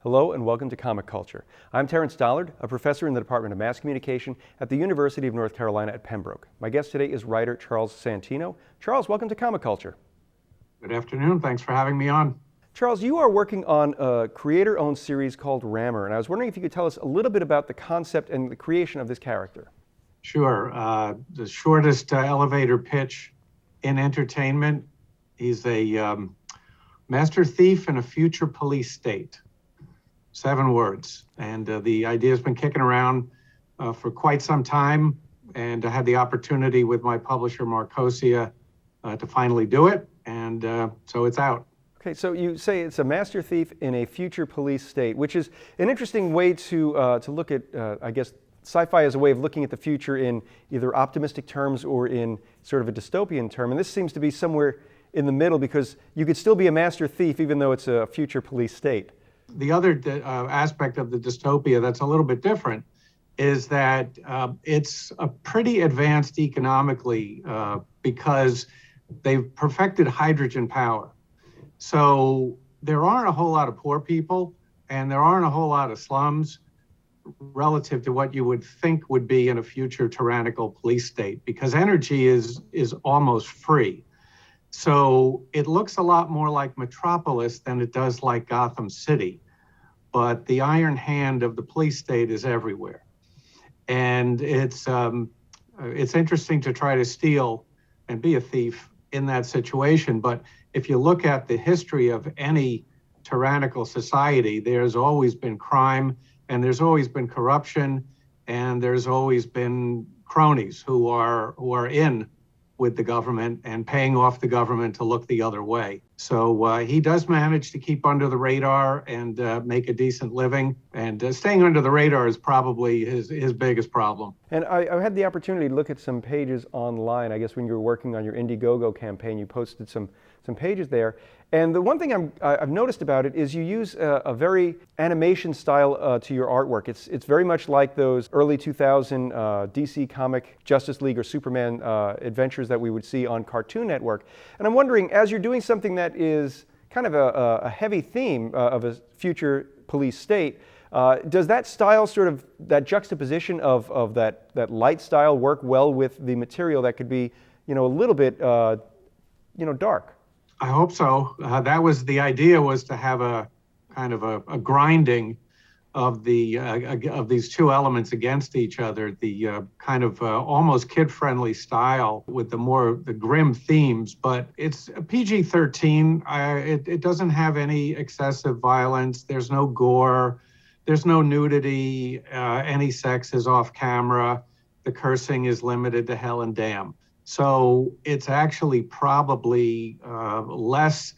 Hello and welcome to Comic Culture. I'm Terrence Dollard, a professor in the Department of Mass Communication at the University of North Carolina at Pembroke. My guest today is writer Charles Santino. Charles, welcome to Comic Culture. Good afternoon. Thanks for having me on. Charles, you are working on a creator-owned series called Rammur, and I was wondering if you could tell us a little bit about the concept and the creation of this character. Sure. The shortest elevator pitch in entertainment. He's a master thief in a future police state. 7 words. And the idea has been kicking around for quite some time. And I had the opportunity with my publisher, Marcosia, to finally do it. And so it's out. Okay, so you say it's a master thief in a future police state, which is an interesting way to look at, I guess, sci-fi as a way of looking at the future in either optimistic terms or in sort of a dystopian term. And this seems to be somewhere in the middle because you could still be a master thief even though it's a future police state. The other aspect of the dystopia that's a little bit different is that it's a pretty advanced economically because they've perfected hydrogen power. So there aren't a whole lot of poor people and there aren't a whole lot of slums relative to what you would think would be in a future tyrannical police state because energy is almost free. So it looks a lot more like Metropolis than it does like Gotham City, but the iron hand of the police state is everywhere. And it's interesting to try to steal and be a thief in that situation, but if you look at the history of any tyrannical society, there's always been crime and there's always been corruption and there's always been cronies who are in with the government and paying off the government to look the other way. So he does manage to keep under the radar and make a decent living. And staying under the radar is probably his biggest problem. And I had the opportunity to look at some pages online. I guess when you were working on your Indiegogo campaign, you posted some pages there. And the one thing I've noticed about it is you use a very animation style to your artwork. It's very much like those early 2000 DC comic Justice League or Superman adventures that we would see on Cartoon Network. And I'm wondering, as you're doing something that is kind of a heavy theme of a future police state, does that style sort of, that juxtaposition of that light style work well with the material that could be, a little bit, dark? I hope so. That was the idea, was to have a kind of a grinding of these two elements against each other. The kind of almost kid-friendly style with the grim themes, but it's a PG-13. It doesn't have any excessive violence. There's no gore. There's no nudity. Any sex is off camera. The cursing is limited to hell and damn. So it's actually probably less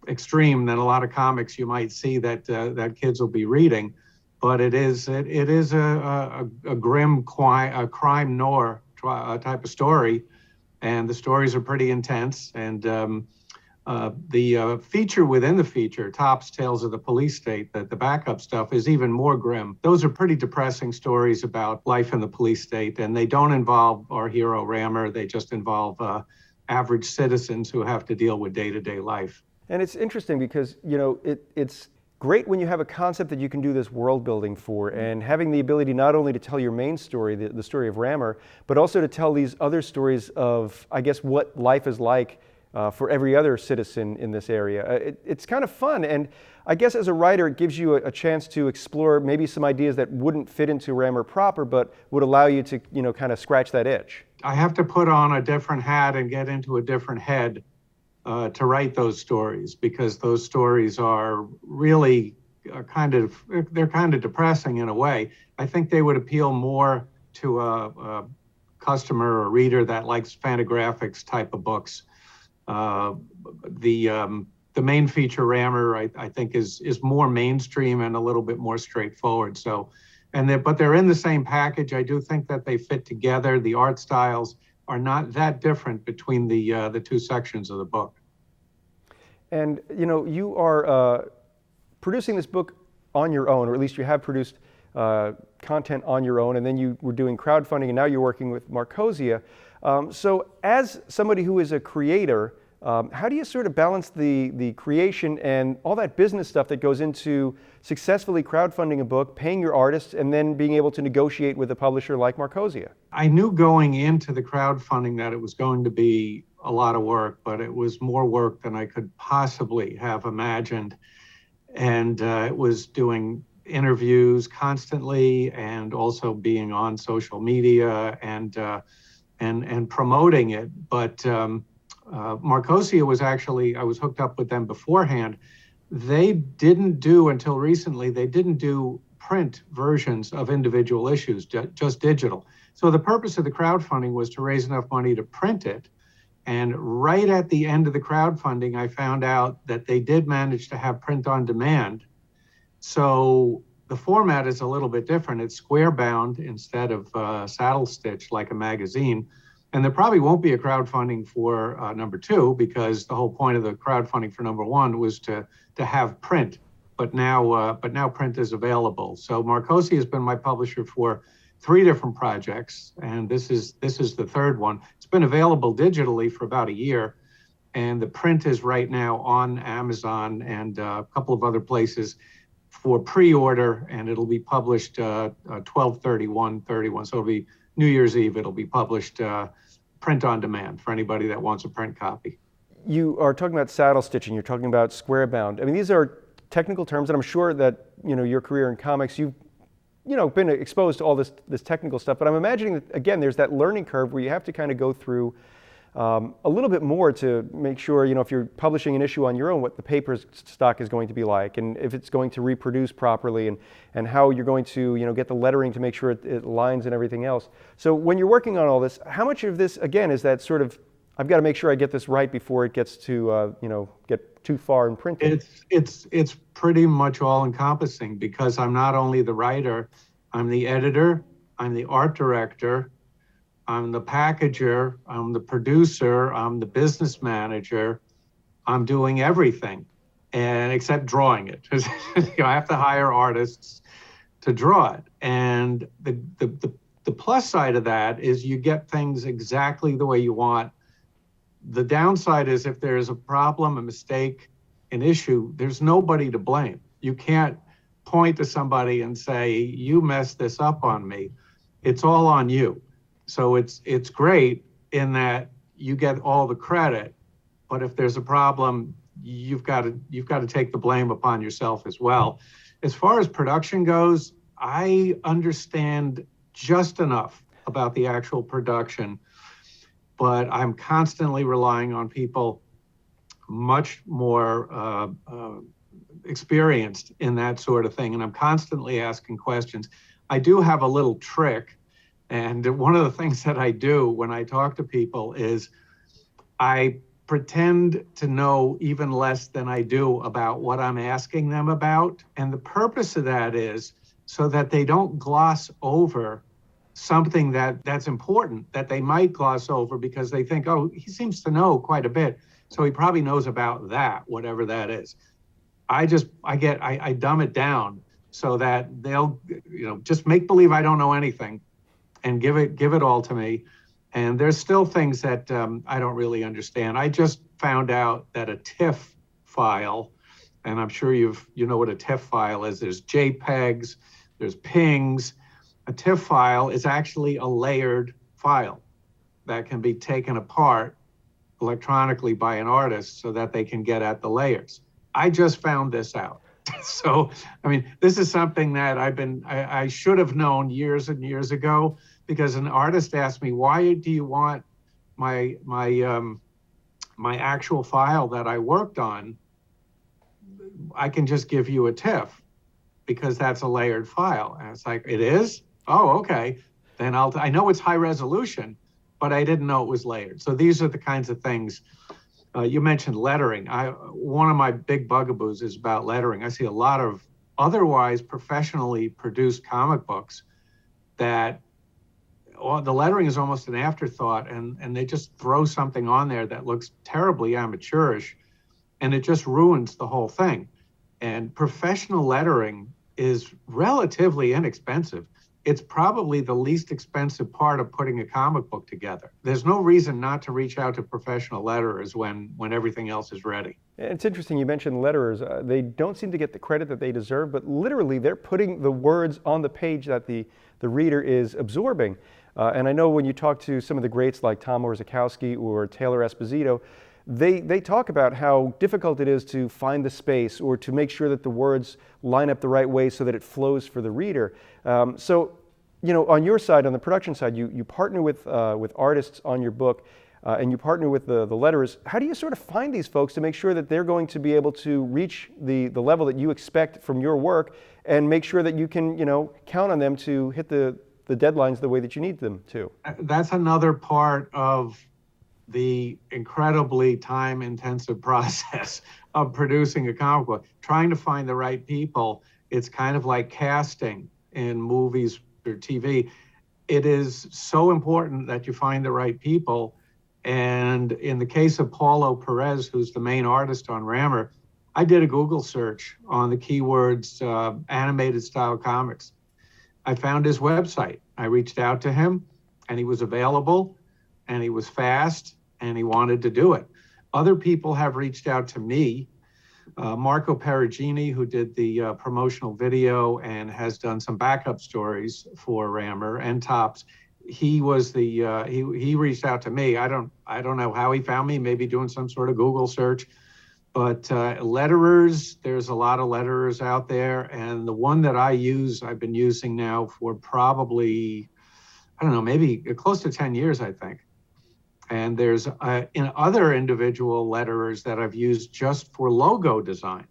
extreme than a lot of comics you might see that kids will be reading, but it is a grim crime noir type of story, and the stories are pretty intense. And the feature within the feature, Topps Tales of the Police State, that the backup stuff is even more grim. Those are pretty depressing stories about life in the police state, and they don't involve our hero Rammur. They just involve average citizens who have to deal with day-to-day life. And it's interesting because, it's great when you have a concept that you can do this world building for, and having the ability not only to tell your main story, the story of Rammur, but also to tell these other stories of, I guess, what life is like for every other citizen in this area. It's kind of fun, and I guess as a writer it gives you a chance to explore maybe some ideas that wouldn't fit into Rammur proper, but would allow you to kind of scratch that itch. I have to put on a different hat and get into a different head to write those stories, because those stories are really kind of depressing in a way. I think they would appeal more to a customer or reader that likes Fantagraphics type of books. The main feature, Rammur, I think is more mainstream and a little bit more straightforward. So, but they're in the same package. I do think that they fit together. The art styles are not that different between the two sections of the book. And you are producing this book on your own, or at least you have produced content on your own, and then you were doing crowdfunding, and now you're working with Marcosia. So as somebody who is a creator, How do you sort of balance the creation and all that business stuff that goes into successfully crowdfunding a book, paying your artists, and then being able to negotiate with a publisher like Marcosia? I knew going into the crowdfunding that it was going to be a lot of work, but it was more work than I could possibly have imagined. And it was doing interviews constantly and also being on social media and promoting it. But Marcosia was actually, I was hooked up with them beforehand. They didn't do, until recently, they didn't do print versions of individual issues, just digital. So the purpose of the crowdfunding was to raise enough money to print it. And right at the end of the crowdfunding, I found out that they did manage to have print on demand. So the format is a little bit different. It's square bound instead of saddle stitched like a magazine. And there probably won't be a crowdfunding for number 2, because the whole point of the crowdfunding for number 1 was to have print. But now print is available. So Marcosia has been my publisher for 3 different projects, and this is the 3rd one. It's been available digitally for about a year, and the print is right now on Amazon and a couple of other places for pre-order, and it'll be published 12/31/31. So it'll be New Year's Eve. It'll be published print on demand for anybody that wants a print copy. You are talking about saddle stitching. You're talking about square bound. I mean, these are technical terms, and I'm sure that your career in comics, you've been exposed to all this technical stuff. But I'm imagining that, again, there's that learning curve where you have to kind of go through a little bit more to make sure, if you're publishing an issue on your own, what the paper stock is going to be like, and if it's going to reproduce properly, and how you're going to, get the lettering to make sure it lines and everything else. So when you're working on all this, how much of this, again, is that sort of, I've got to make sure I get this right before it gets to, get too far in printing? It's pretty much all encompassing, because I'm not only the writer, I'm the editor, I'm the art director, I'm the packager, I'm the producer, I'm the business manager. I'm doing everything, and except drawing it. I have to hire artists to draw it. And the plus side of that is you get things exactly the way you want. The downside is if there's a problem, a mistake, an issue, there's nobody to blame. You can't point to somebody and say, you messed this up on me. It's all on you. So it's great in that you get all the credit, but if there's a problem, you've got to take the blame upon yourself as well. As far as production goes, I understand just enough about the actual production, but I'm constantly relying on people much more experienced in that sort of thing, and I'm constantly asking questions. I do have a little trick, and one of the things that I do when I talk to people is I pretend to know even less than I do about what I'm asking them about, and the purpose of that is so that they don't gloss over something that's important, that they might gloss over because they think, oh, he seems to know quite a bit, so he probably knows about that, whatever that is. I dumb it down so that they'll, just make believe I don't know anything and give it all to me. And there's still things that I don't really understand. I just found out that a TIFF file, and I'm sure you know what a TIFF file is. There's JPEGs, there's PNGs. A TIFF file is actually a layered file that can be taken apart electronically by an artist so that they can get at the layers. I just found this out. So, this is something that I should have known years and years ago, because an artist asked me, why do you want my actual file that I worked on? I can just give you a TIFF because that's a layered file. And it's like, it is? Oh, okay. Then I know it's high resolution, but I didn't know it was layered. So these are the kinds of things. You mentioned lettering. One of my big bugaboos is about lettering. I see a lot of otherwise professionally produced comic books that the lettering is almost an afterthought, and they just throw something on there that looks terribly amateurish, and it just ruins the whole thing. And professional lettering is relatively inexpensive. it's probably the least expensive part of putting a comic book together. There's no reason not to reach out to professional letterers when everything else is ready. It's interesting you mentioned letterers. They don't seem to get the credit that they deserve, but literally they're putting the words on the page that the reader is absorbing. And I know when you talk to some of the greats like Tom Orzechowski or Taylor Esposito, they talk about how difficult it is to find the space or to make sure that the words line up the right way so that it flows for the reader. So, on your side, on the production side, you partner with artists on your book, and you partner with the letterers. How do you sort of find these folks to make sure that they're going to be able to reach the level that you expect from your work, and make sure that you can count on them to hit the deadlines the way that you need them to? That's another part of the incredibly time-intensive process of producing a comic book. Trying to find the right people, it's kind of like casting in movies or TV. It is so important that you find the right people. And in the case of Paulo Perez, who's the main artist on Rammur, I did a Google search on the keywords animated style comics. I found his website. I reached out to him, and he was available, and he was fast, and he wanted to do it. Other people have reached out to me. Marco Perugini, who did the promotional video and has done some backup stories for Rammur and Tops, he was he reached out to me. I don't know how he found me, maybe doing some sort of Google search. But letterers, there's a lot of letterers out there, and the one that I've been using now for probably, I don't know, maybe close to 10 years, I think. And there's other individual letterers that I've used just for logo design,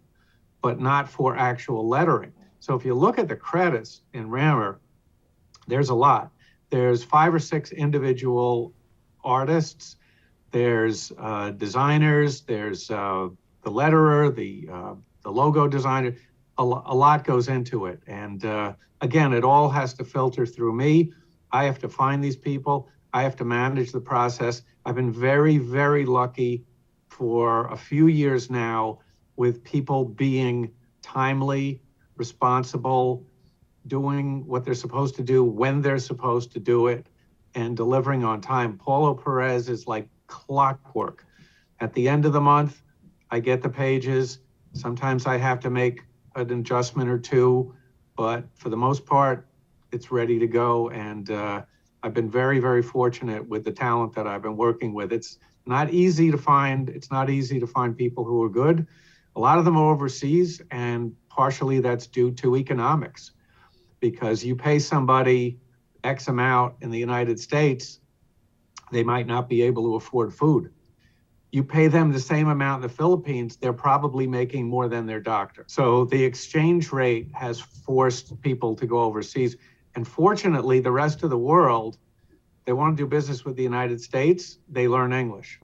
but not for actual lettering. So if you look at the credits in Rammur, there's a lot. There's 5 or 6 individual artists. There's designers. There's the letterer, the logo designer. A lot goes into it. And again, it all has to filter through me. I have to find these people. I have to manage the process. I've been very, very lucky for a few years now with people being timely, responsible, doing what they're supposed to do when they're supposed to do it, and delivering on time. Paulo Perez is like clockwork. At the end of the month, I get the pages. Sometimes I have to make an adjustment or two, but for the most part, it's ready to go. And I've been very, very fortunate with the talent that I've been working with. It's not easy to find. It's not easy to find people who are good. A lot of them are overseas, and partially that's due to economics, because you pay somebody X amount in the United States, they might not be able to afford food. You pay them the same amount in the Philippines, they're probably making more than their doctor. So the exchange rate has forced people to go overseas. And fortunately, the rest of the world, they want to do business with the United States, they learn English.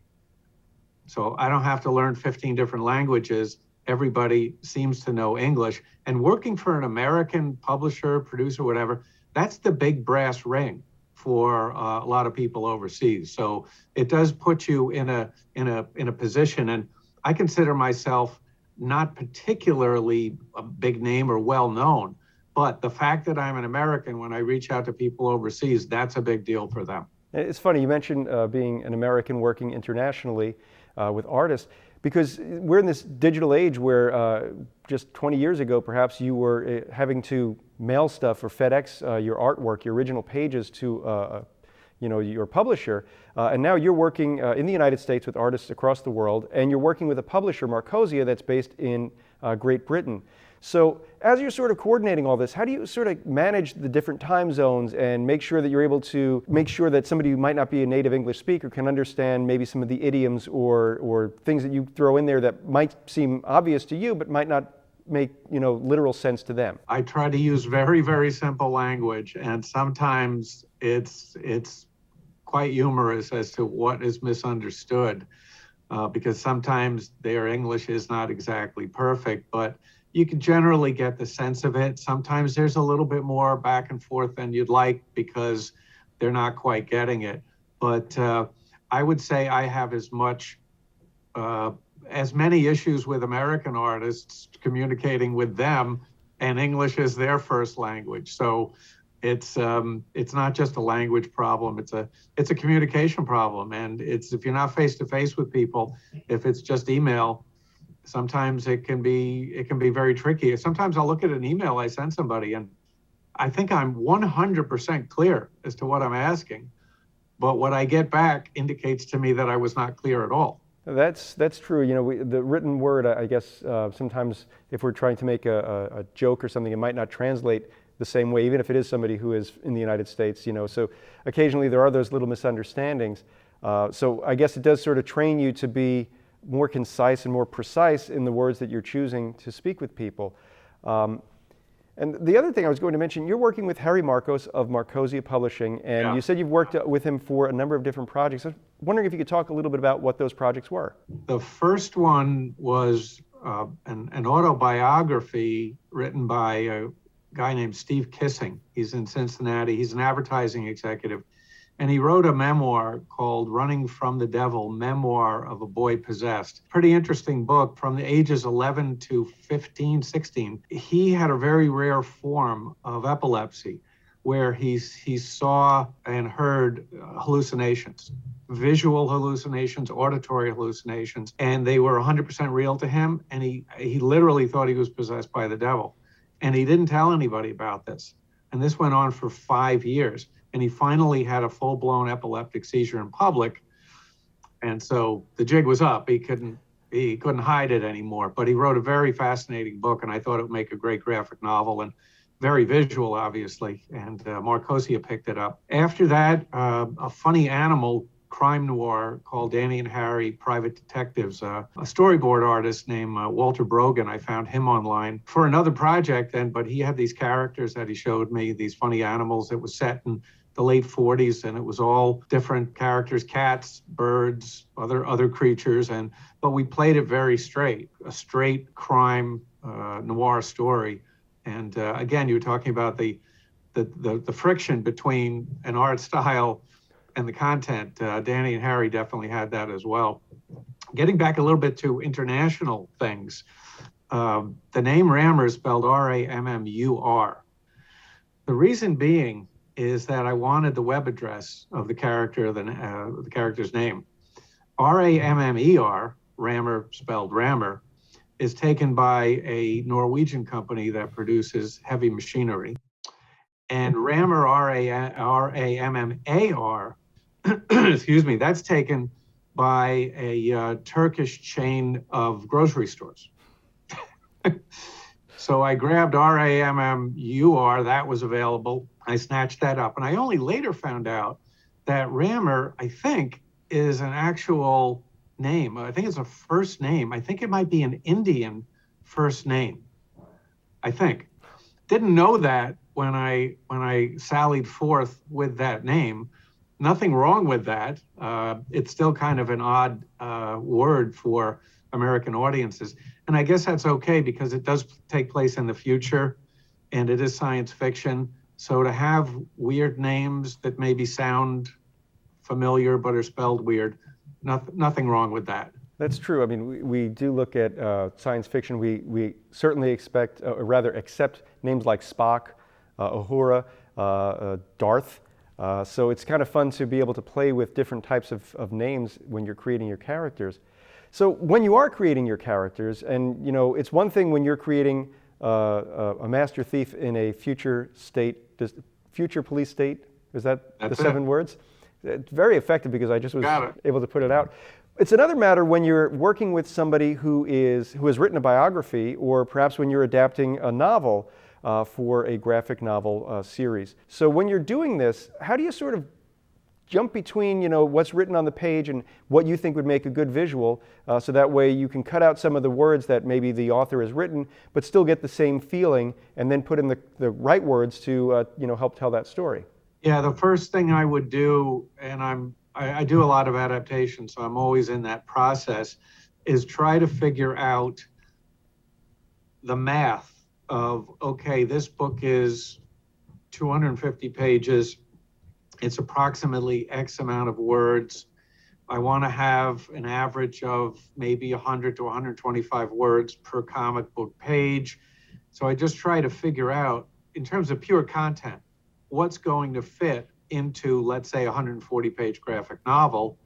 So I don't have to learn 15 different languages. Everybody seems to know English. And working for an American publisher, producer, whatever, that's the big brass ring for a lot of people overseas. So it does put you in a position. And I consider myself not particularly a big name or well known, but the fact that I'm an American, when I reach out to people overseas, that's a big deal for them. It's funny, you mentioned being an American working internationally with artists, because we're in this digital age where just 20 years ago, perhaps, you were having to mail stuff or FedEx your artwork, your original pages to your publisher. And now you're working in the United States with artists across the world, and you're working with a publisher, Marcosia, that's based in Great Britain. So as you're sort of coordinating all this, how do you sort of manage the different time zones and make sure that you're able to make sure that somebody who might not be a native English speaker can understand maybe some of the idioms or things that you throw in there that might seem obvious to you but might not make literal sense to them? I try to use very, very simple language, and sometimes it's quite humorous as to what is misunderstood, because sometimes their English is not exactly perfect, but you can generally get the sense of it. Sometimes there's a little bit more back and forth than you'd like because they're not quite getting it. But I would say I have as many issues with American artists communicating with them, and English is their first language. So It's not just a language problem. It's a communication problem, and it's if you're not face to face with people, if it's just email, sometimes it can be very tricky. Sometimes I'll look at an email I send somebody, and I think I'm 100% clear as to what I'm asking, but what I get back indicates to me that I was not clear at all. That's true. You know, the written word, I guess, sometimes if we're trying to make a joke or something, it might not translate the same way, even if it is somebody who is in the United States. You know, so occasionally there are those little misunderstandings. So I guess it does sort of train you to be more concise and more precise in the words that you're choosing to speak with people. And the other thing I was going to mention, you're working with Harry Marcos of Marcosia Publishing, and Yeah. you said you've worked with him for a number of different projects. I was wondering if you could talk a little bit about what those projects were. The first one was an autobiography written by a guy named Steve Kissing. He's in Cincinnati. He's an advertising executive. And he wrote a memoir called Running from the Devil, Memoir of a Boy Possessed. Pretty interesting book from the ages 11 to 15, 16. He had a very rare form of epilepsy where he saw and heard hallucinations, visual hallucinations, auditory hallucinations, and they were 100% real to him. And he literally thought he was possessed by the devil. And he didn't tell anybody about this. And this went on for 5 years. And he finally had a full-blown epileptic seizure in public. And so the jig was up. He couldn't hide it anymore. But he wrote a very fascinating book, and I thought it would make a great graphic novel and very visual, obviously. And Marcosia picked it up. After that, a funny animal crime noir called Danny and Harry Private Detectives, a storyboard artist named Walter Brogan. I found him online for another project, but he had these characters that he showed me, these funny animals. It was set in the late 40s, and it was all different characters, cats, birds, other creatures, but we played it very straight, a straight crime noir story. And again, you were talking about the friction between an art style and the content. Danny and Harry definitely had that as well. Getting back a little bit to international things, the name Rammur is spelled R-A-M-M-U-R. The reason being is that I wanted the web address of the character, the character's name. R-A-M-M-E-R, Rammur spelled Rammur, is taken by a Norwegian company that produces heavy machinery. And Rammur, R-A-M-M-A-R, excuse me, that's taken by a Turkish chain of grocery stores. So I grabbed R-A-M-M-U-R, that was available. I snatched that up. And I only later found out that Rammur, I think, is an actual name. I think it's a first name. I think it might be an Indian first name. I think. Didn't know that when I sallied forth with that name. Nothing wrong with that. It's still kind of an odd word for American audiences. And I guess that's okay because it does take place in the future and it is science fiction. So to have weird names that maybe sound familiar but are spelled weird, nothing wrong with that. That's true. I mean, we do look at science fiction. We certainly accept names like Spock, Uhura, Darth. So it's kind of fun to be able to play with different types of names when you're creating your characters. So when you are creating your characters, and you know, it's one thing when you're creating a master thief in a future police state. Is that That's the 7 it. words? It's very effective because I just was able to put it out. It's another matter when you're working with somebody who has written a biography, or perhaps when you're adapting a novel for a graphic novel series. So when you're doing this, how do you sort of jump between, you know, what's written on the page and what you think would make a good visual, so that way you can cut out some of the words that maybe the author has written, but still get the same feeling, and then put in the right words to help tell that story? Yeah, the first thing I would do, and I do a lot of adaptations, so I'm always in that process, is try to figure out the math of, okay, this book is 250 pages. It's approximately X amount of words. I want to have an average of maybe 100 to 125 words per comic book page. So I just try to figure out, in terms of pure content, what's going to fit into, let's say, a 140-page graphic novel.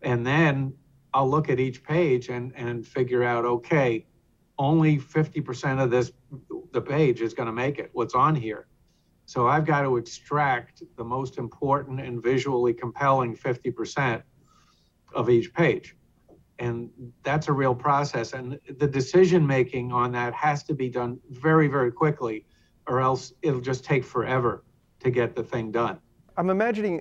And then I'll look at each page and figure out, okay, only 50% of the page is going to make it, what's on here. So I've got to extract the most important and visually compelling 50% of each page. And that's a real process. And the decision making on that has to be done very, very quickly, or else it'll just take forever to get the thing done. I'm imagining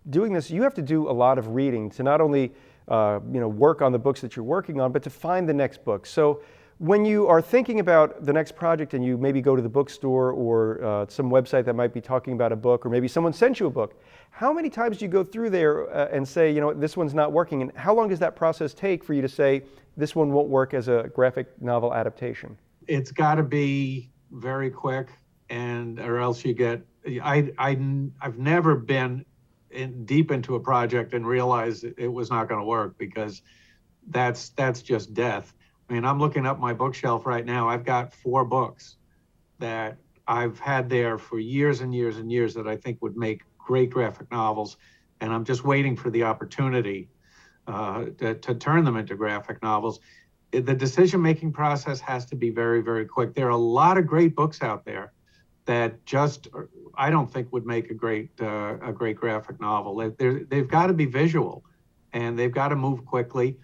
doing this, you have to do a lot of reading to not only work on the books that you're working on, but to find the next book. So when you are thinking about the next project and you maybe go to the bookstore or some website that might be talking about a book, or maybe someone sent you a book, how many times do you go through there and say, this one's not working? And how long does that process take for you to say, this one won't work as a graphic novel adaptation? It's got to be very quick, or else you get, I've never been deep into a project and realized it was not going to work, because that's just death. I mean, I'm looking up my bookshelf right now. I've got 4 books that I've had there for years and years and years that I think would make great graphic novels, and I'm just waiting for the opportunity to turn them into graphic novels. The decision-making process has to be very, very quick. There are a lot of great books out there that just, I don't think would make a great graphic novel. They've got to be visual, and they've got to move quickly.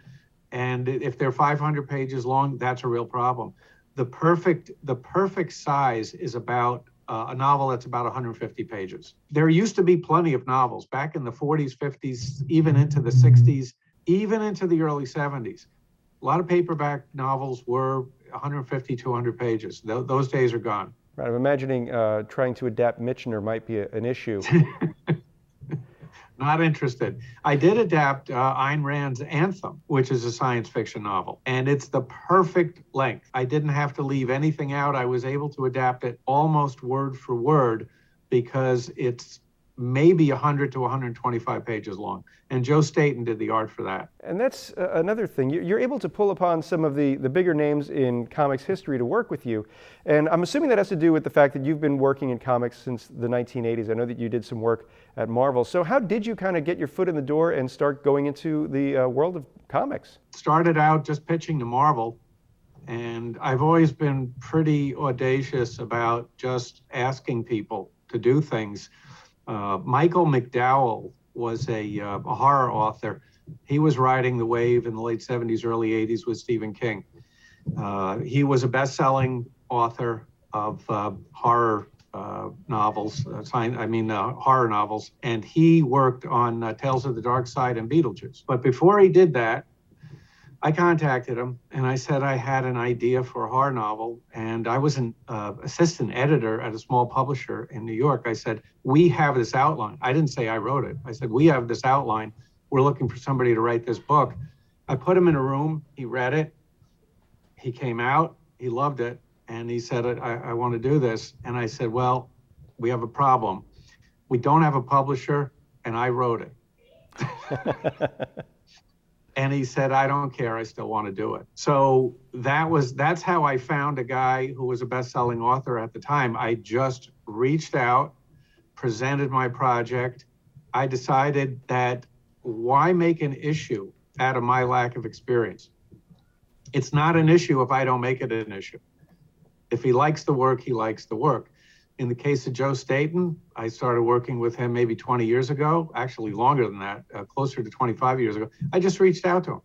And if they're 500 pages long, that's a real problem. The perfect size is about a novel that's about 150 pages. There used to be plenty of novels back in the 40s, 50s, even into the 60s, even into the early 70s. A lot of paperback novels were 150, 200 pages. Those days are gone. Right, I'm imagining trying to adapt Michener might be an issue. Not interested. I did adapt Ayn Rand's Anthem, which is a science fiction novel, and it's the perfect length. I didn't have to leave anything out. I was able to adapt it almost word for word, because it's maybe 100 to 125 pages long. And Joe Staton did the art for that. And that's another thing. You're able to pull upon some of the bigger names in comics history to work with you. And I'm assuming that has to do with the fact that you've been working in comics since the 1980s. I know that you did some work at Marvel. So how did you kind of get your foot in the door and start going into the world of comics? Started out just pitching to Marvel. And I've always been pretty audacious about just asking people to do things. Michael McDowell was a horror author. He was riding the wave in the late 70s, early 80s with Stephen King. He was a best-selling author of horror novels, horror novels, and he worked on Tales of the Dark Side and Beetlejuice. But before he did that, I contacted him and I said I had an idea for a horror novel, and I was an assistant editor at a small publisher in New York. I said, we have this outline. I didn't say I wrote it. I said, we have this outline. We're looking for somebody to write this book. I put him in a room. He read it. He came out. He loved it. And he said, I want to do this. And I said, well, we have a problem. We don't have a publisher, and I wrote it. And he said, I don't care, I still want to do it. So that's how I found a guy who was a best-selling author at the time. I just reached out, presented my project. I decided that why make an issue out of my lack of experience? It's not an issue if I don't make it an issue. If he likes the work, he likes the work. In the case of Joe Staton, I started working with him maybe 20 years ago, actually longer than that, closer to 25 years ago. I just reached out to him.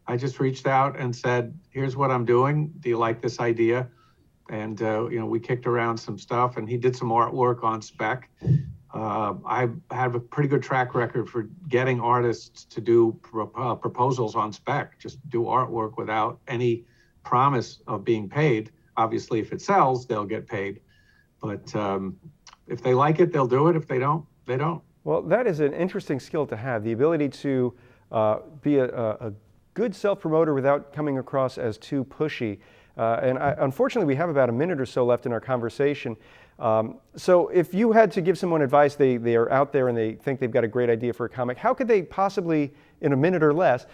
I just reached out and said, here's what I'm doing. Do you like this idea? And, we kicked around some stuff, and he did some artwork on spec. I have a pretty good track record for getting artists to do proposals on spec, just do artwork without any promise of being paid. Obviously, if it sells, they'll get paid. But if they like it, they'll do it. If they don't, they don't. Well, that is an interesting skill to have, the ability to be a good self-promoter without coming across as too pushy. Unfortunately, we have about a minute or so left in our conversation. So if you had to give someone advice, they are out there and they think they've got a great idea for a comic, how could they possibly, in a minute or less,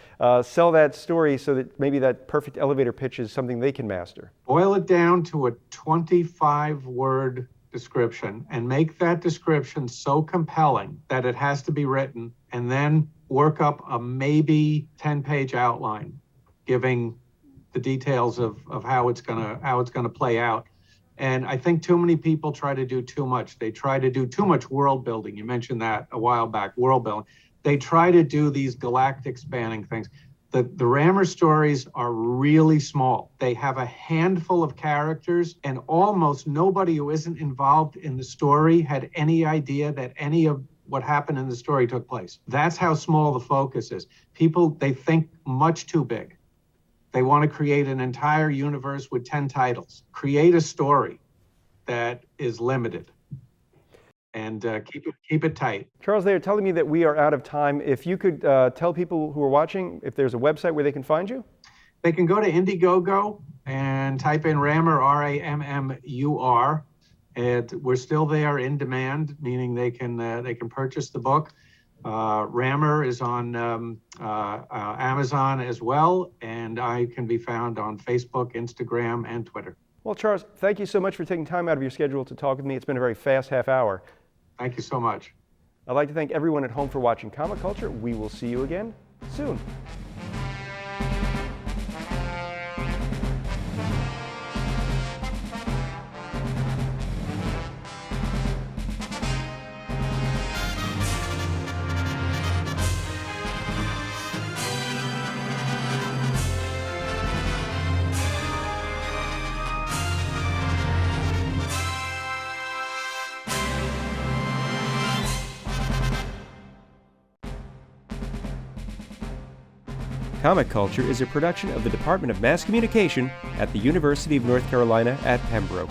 sell that story so that maybe that perfect elevator pitch is something they can master? Boil it down to a 25-word description and make that description so compelling that it has to be written, and then work up a maybe 10-page outline giving the details of how it's gonna play out. And I think too many people try to do too much. They try to do too much world building. You mentioned that a while back, world building. They try to do these galactic spanning things. The Rammur stories are really small. They have a handful of characters, and almost nobody who isn't involved in the story had any idea that any of what happened in the story took place. That's how small the focus is. People, they think much too big. They want to create an entire universe with 10 titles. Create a story that is limited, and keep it tight. Charles, they are telling me that we are out of time. If you could tell people who are watching if there's a website where they can find you? They can go to Indiegogo and type in Rammur, Rammur. And we're still there in demand, meaning they can purchase the book. Rammur is on Amazon as well, and I can be found on Facebook, Instagram, and Twitter. Well, Charles, thank you so much for taking time out of your schedule to talk with me. It's been a very fast half hour. Thank you so much. I'd like to thank everyone at home for watching Comic Culture. We will see you again soon. Comic Culture is a production of the Department of Mass Communication at the University of North Carolina at Pembroke.